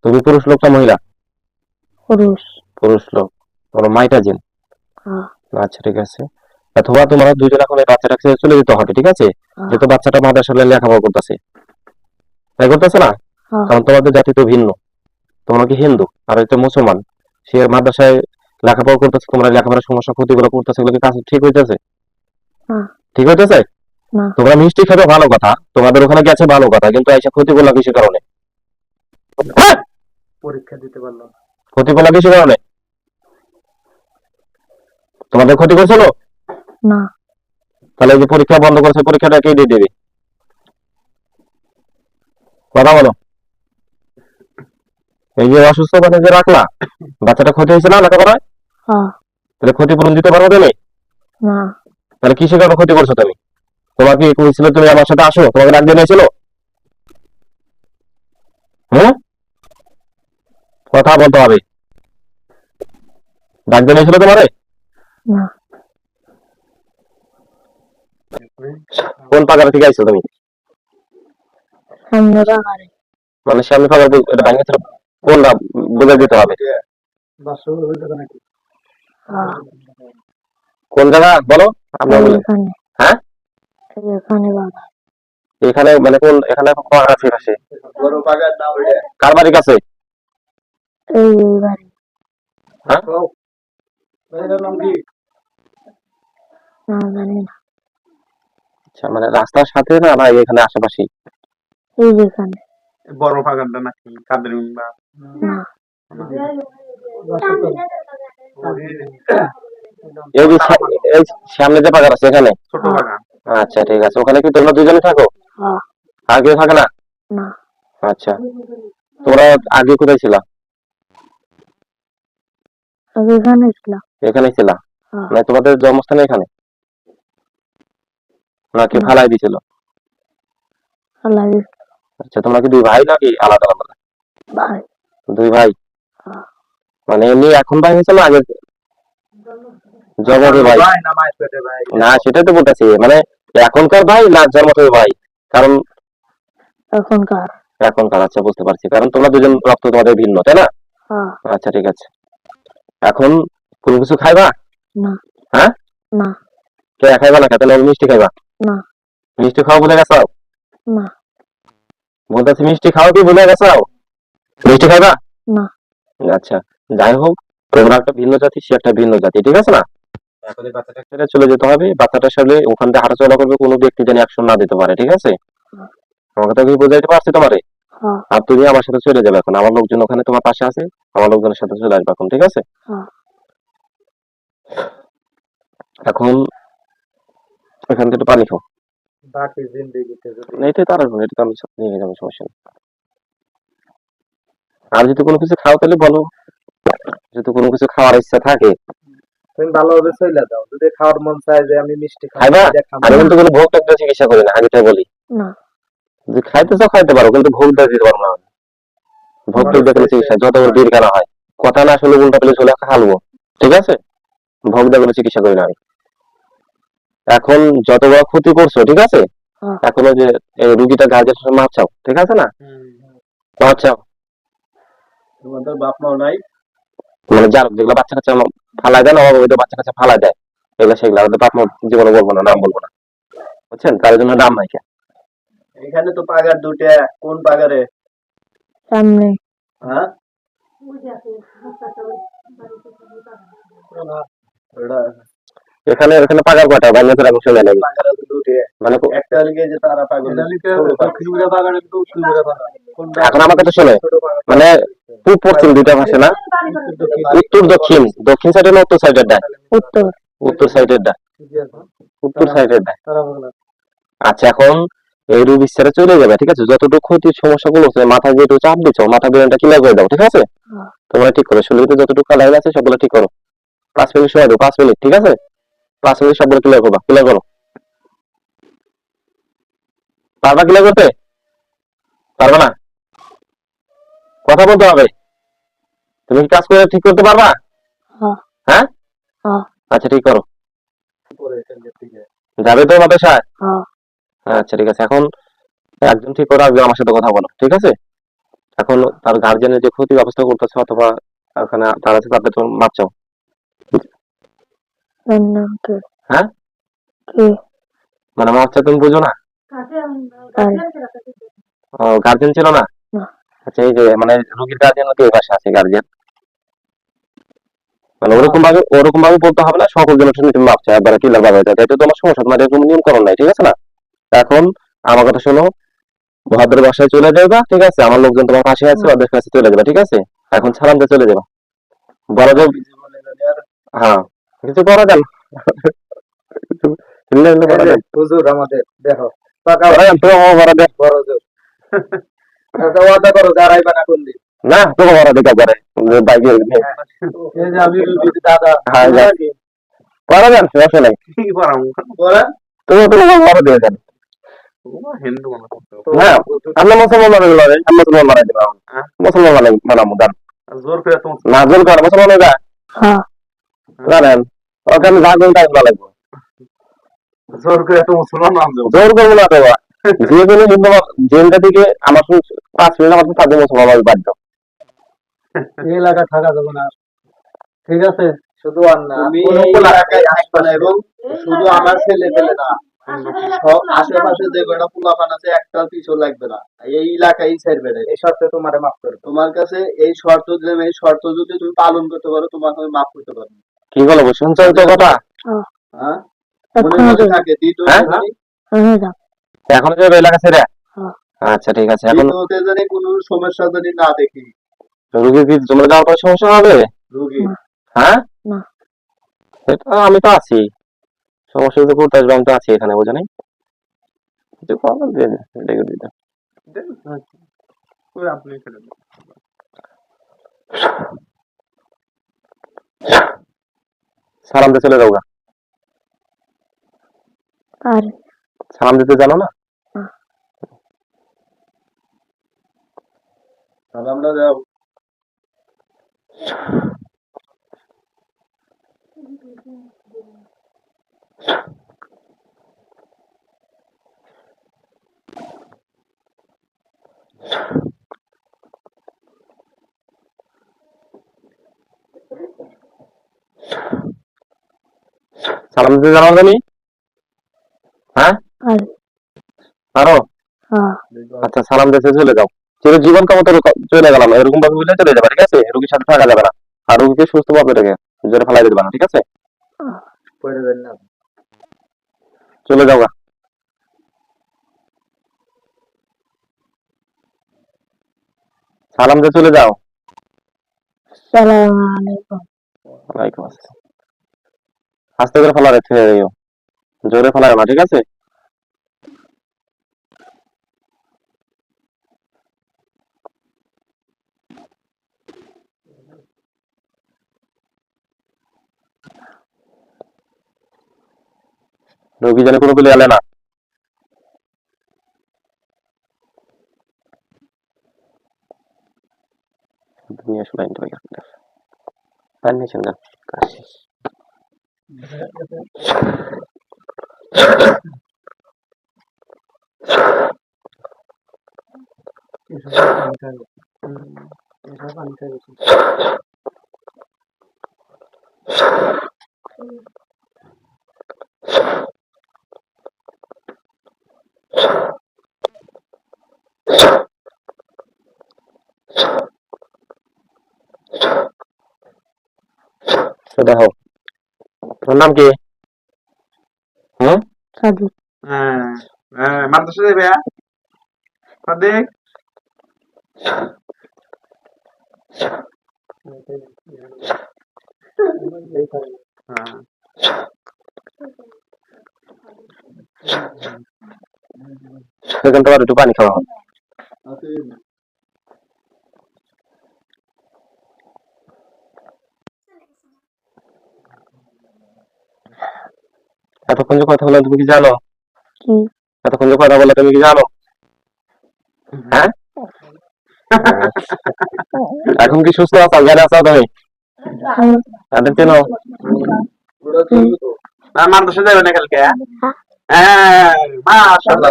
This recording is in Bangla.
তুমি পুরুষ লোক না মহিলা? পুরুষ। পুরুষ লোক। তোমার মাইটা জিন। হ্যাঁ। আচ্ছা ঠিক আছে। অথবা তোমরা দুইজন এখন এই বাচ্চাটাকে ছেড়ে চলে যেতে হবে, ঠিক আছে? হ্যাঁ। যেহেতু বাচ্চাটা মাদ্রাসায় লেখাপড়া করতেছে, তাই করতেছে না? হ্যাঁ। কারণ তোমাদের জাতি তো ভিন্ন। তোমরা কি হিন্দু আর হচ্ছে মুসলমান। সে মাদ্রাসায় লেখাপড়া করতেছে, তোমরা লেখাপড়ার সমস্যা ক্ষতিগুলো করতেছে, এগুলো কি কাজ ঠিক হইতেছে? না। ঠিক হইতেছে? না। তোমরা মিষ্টি খেতে ভালো কথা, তোমাদের ওখানে গেছে ভালো কথা, কিন্তু এইসব ক্ষতি করলা কিসের কারণে? হ্যাঁ? পরীক্ষা দিতে পারলো না। ক্ষতি করলা কিসের কারণে? তোমাদের ক্ষতি করছিল না। তাহলে এই যে পরীক্ষা বন্ধ করেছে, পরীক্ষাটা কে দিয়ে দেবে? কথা বলো। এই যে অসুস্থ বাচ্চা যে রাখলা, বাচ্চাটা ক্ষতি হয়েছে না লেখাপড়ায়? হ্যাঁ। তাহলে ক্ষতিপূরণ দিতে পারো তুমি? না। তাহলে কিসের কারণে ক্ষতি করছো তুমি? তোমার কি কইছিল তুমি আমার সাথে আসো, তোমাকে ডাক দিয়ে নিয়েছিল? হুম, কথা বলতে হবে। ডাক দিয়ে নিয়েছিল তোমারে? না। কোন পাগার থেকে আইছো তুমি? সামনে বাগানে। মানে সামনে পাগার এটা ভাঙে ছিল, কোনটা বুঝে দিতে হবে। হ্যাঁ। কোন জায়গা বলো? আমরা বলি। এখানে। হ্যাঁ, এখানে বাগান। এখানে মানে কোন, এখানে পাগার আছে পাশে? বড় বাগান না ওইটা। কার বাড়ি কাছে? এই বাড়ি। হ্যাঁ, এটার নাম কি? না জানি না। আচ্ছা, মানে রাস্তার সাথে না না এখানে আশেপাশে? এই যেখানে। বড় বাগানটা নাকি কাদের মিম্বা? না। এই যে এই সামনে যে পাগার আছে এখানে? ছোট বাগান। আচ্ছা ঠিক আছে। ওখানে কি তোমরা দুজনে থাকো? হ্যাঁ। আর কেউ থাকে না? না। আচ্ছা, তোমরা আগে কোথায় ছিলা? আগে এখানে ছিলাম। এখানে ছিলা? হ্যাঁ। মানে তোমাদের জন্মস্থান এখানে নাকি না। ফালাই দিছিল? আল্লাহ আচ্ছা, তোমরা কি দুই ভাই নাকি আলাদা আলাদা? ভাই। দুই ভাই। হ্যাঁ। মানে এমনি এখন ভাই হয়েছে না আগে জন্মতে ভাই? ভাই না মায়ের পেটে ভাই? না, সেটাই তো বলতেছি, মানে এখনকার ভাই না জন্মতে ভাই? কারণ এখনকার। এখনকার, আচ্ছা বুঝতে পারছি, কারণ তোমরা দুজন রক্ত তোমাদের ভিন্ন, তাই না? হ্যাঁ। আচ্ছা ঠিক আছে। এখন কোনো কিছু খাইবা? না। হ্যাঁ, না। কে খাইবা না? তাহলে মিষ্টি খাইবা? না। মিষ্টি খাওয়া ভুলে গেছো? না। বলতেছি মিষ্টি খাওয়া কি ভুলে গেছো? মিষ্টি খাইবা? না। আচ্ছা, যাই হোক, তোমরা একটা ভিন্ন জাতি, সে একটা ভিন্ন জাতি, ঠিক আছে না? এখন এই বাচ্চাটা ছেড়ে চলে যেতে হবে, বাচ্চাটার সাথে ওখান থেকে হাঁটাচলা করবে, কোনো ব্যক্তি যেন অ্যাকশন না দিতে পারে, ঠিক আছে? আমার কথা কি বোঝাইতে পারছি তোমারে? হ্যাঁ। আর তুমি আমার সাথে চলে যাবে এখন, আমার লোকজন ওখানে তোমার পাশে আছে, আমার লোকজনের সাথে চলে আসবে এখন, ঠিক আছে? হ্যাঁ। এখন এখান থেকে একটু পানি খাও। বাকি জিন্দেগিতে যদি এটাই তো আর আসবো না, এটা তো আমি সাথে নিয়ে যাবো, সমস্যা নেই। আর যদি কোনো কিছু খাও তাহলে বলো, যদি কোনো কিছু খাওয়ার ইচ্ছা থাকে। তুমি ভালোভাবে চলে যাও। যদি খাওয়ার মন চায় যে আমি মিষ্টি খাবো, খাইবা? এটা খাবো। আমি কিন্তু কোনো ভোগ টোগ দিয়ে চিকিৎসা করি না, আগে থেকে বলি। না। যদি খাইতে চাও খাইতে পারো, কিন্তু ভোগ দিয়ে দিতে পারবো না আমি। ভোগ টোগ দিয়ে চিকিৎসা যত বড় বীর কেনা হয়, কথা না শুনে উল্টা পেলে চলে খালবো, ঠিক আছে? ভোগ দিয়ে কোনো চিকিৎসা করি না আমি। এখন যত বড় ক্ষতি করছো, ঠিক আছে? হ্যাঁ। এখন ওই যে এই রুগীটা গার্জেন মাপ চাও, ঠিক আছে না? মাপ চাও। তোমাদের বাপ মাও নাই? মানে যার যেগুলো বাচ্চা কাচ্চা ফালাই দেয় না, ওই বাচ্চা কাচ্চা ফালাই দেয়, এগুলো সেগুলো আমাদের বাপ মা জীবনে বলবো না, নাম বলবো না, বুঝছেন? তার জন্য নাম নাই। এখানে তো পাগার দুটা। কোন পাগারে? সামনে। হ্যাঁ, ওটা এখানে এখানে পাগার কয়টা বাইরে ফেরা বসে যায় নাকি? পাগারে তো দুটো। মানে একটা লিগে যে তারা পাগল। দক্ষিণমুড়া পাগারে তো উত্তরমুড়া পাগার। কোনটা? এখন আমার কথা শোনে, ছোট পাগার। মানে পূর্ব পশ্চিম দুইটা ভাষা না? উত্তর দক্ষিণ, দক্ষিণ সাইডের না উত্তর সাইডের ডা? উত্তর। উত্তর সাইডের ডা, উত্তর সাইডের ডা। তারা বাংলা। আচ্ছা, এখন এই রোগ বিস্তারে চলে যাবে, ঠিক আছে? যতটুকু ক্ষতির সমস্যাগুলো হচ্ছে মাথায় যেটু চাপ দিচ্ছ, মাথা ব্রেনটা ক্লিয়ার করে দাও, ঠিক আছে? হ্যাঁ। তোমরা ঠিক করো, শরীরে যতটুকু কালাই আছে সবগুলো ঠিক করো। 5 মিনিট সময় দাও, 5 মিনিট, ঠিক আছে? 5 মিনিট সবগুলো ক্লিয়ার করবা, ক্লিয়ার করো। পারবা ক্লিয়ার করতে? পারবা না? কথা বলতে হবে। তুমি কি কাজ করে ঠিক করতে পারবা? হ্যাঁ। হ্যাঁ, হ্যাঁ। আচ্ছা ঠিক করো। পরে এখান থেকে। যাবে তো মাদ্রাসায়? হ্যাঁ। আচ্ছা ঠিক আছে। এখন একজন ঠিক করো, একজন আমার সাথে কথা বলো, ঠিক আছে? এখন তার গার্জিয়ানের যে ক্ষতি ব্যবস্থা করতেছে অথবা ওখানে তার আছে তাদের তো মাপ চাও। তার নাম কে? হ্যাঁ কে? মানে মাপ চা তুমি বুঝো না? তার গার্জিয়ান ছিল না? না। আচ্ছা এই যে মানে রোগীর গার্জিয়ান নাকি এই পাশে আছে গার্জিয়ান, মানে ওরকম ভাবে বলতে হবে না সকল জনের সামনে তুমি মাপ চাও একবারে ক্লিয়ার ভাবে। এটা তোমার সমস্যা, তোমার এরকম নিয়ম করণ নাই, ঠিক আছে না? এখন আমার কথা শোনো, ভদ্র বাসায় চলে যাবা, ঠিক আছে? আমার লোকজন তোমার পাশে আছে, ওদের কাছে চলে যাবে, ঠিক আছে? এখন সালাম দিয়ে চলে যাবা, বলা যাবে। হ্যাঁ কিছু করা যান, হুজুর আমাদের দেখো বড় হুজুর একটা ওয়াদা করো দাঁড়াইবা না করলি। না তোমার বড় দেখা করে বাইকে এই যে আমি রুবির দাদা হ্যাঁ করা যান, সমস্যা নাই। কি করাম বলেন তোমার বড় দিয়ে যান। হিন্দু হ্যাঁ আমরা মুসলমান মানে লড়ে, আমরা মুসলমান মানাই দিলাম, মুসলমান মানে মানামু দান জোর করে তোমার না, জোর করে মুসলমান হয়ে যায় হ্যাঁ জানেন, ওখানে যা করুন তাই লাগবে, জোর করে তো মুসলমান নাম দেবো। জোর করবো না তো। যে কোনো হিন্দু জেলটা থেকে আমার 5 মিনিট আমার তাদের মুসলমান হবে বাধ্য। এই এলাকা থাকা যাবে না, ঠিক আছে? শুধু আর না তুমি কোনো এই এলাকায় এলাকায় আসবে না, এবং শুধু আমার ছেলে পেলে না, সব আশেপাশে যে কয়টা পোলাপান আছে একটা পিছু লাগবে না, এই এলাকায় ছাড়বে না। এই শর্তে তোমারে মাফ করবে। তোমার কাছে এই শর্ত দিলাম, এই শর্ত যদি তুমি পালন করতে পারো তোমাকে আমি মাফ করতে পারবো। কি বলবো শুনছেন তো কথা? হ্যাঁ মনে এখনো মনে যাবে, থাকে দ্বিতীয় হ্যাঁ? এখনো যাবে। এখন যাবে এলাকা ছেড়ে? হ্যাঁ। আচ্ছা ঠিক আছে। এখন দ্বিতীয়তে জানি কোনো সমস্যা যদি না দেখি রুগীর কি তোমরা যাওয়ার পরে সমস্যা হবে? রুগী হ্যাঁ না। সেটা আমি তো আছি, সমস্যা যদি করতে আসবে আমি তো আছি এখানে, বোঝো নাই? কিছু করো দিয়ে দিন, ডেকে দিতে। আপনি ছেড়ে দিন। সালাম দিয়ে চলে যাও গা। আর সালাম দিতে জানো না? তাহলে আমরা যাও। সালাম দিতে জানো না তুমি? হ্যাঁ আর আরো হ্যাঁ আচ্ছা সালাম দিতে চলে যাও, চির জীবন কামতো চলে গেলাম এরকম ভাবে বুঝলে চলে যাবে, ঠিক আছে? রোগীর সাথে থাকা যাবে না, আর রোগীকে সুস্থ ভাবে রেখে জোরে ফেলাই দিতে না, ঠিক আছে? করে দেন না। চলে যাও গা। সালাম দিয়ে চলে যাও। সালাম আলাইকুম। ওয়ালাইকুম আসসালাম। আস্তে করে ফেলা রেখে দিও, জোরে ফেলায় না, ঠিক আছে? রোগী যেন কোনো বলে এলে না। নিয়ে আসো লাইনটা বাইরে রাখতে। লাইন নিয়েছেন না? দেখো তোর নাম কি? হুম সাদিক। মাদ্রাসা যাবে সাদিক? সেখান থেকে একটু পানি খাওয়া হবে। এতক্ষণ যে কথা বললাম তুমি কি জানো? কি? এতক্ষণ যে কথা বললে তুমি কি জানো? হ্যাঁ এখন কি সুস্থ আছো, জ্ঞান আছো তুমি? তাদের কেন মাদ্রাসা যাবে না কালকে? হ্যাঁ মাশাআল্লাহ।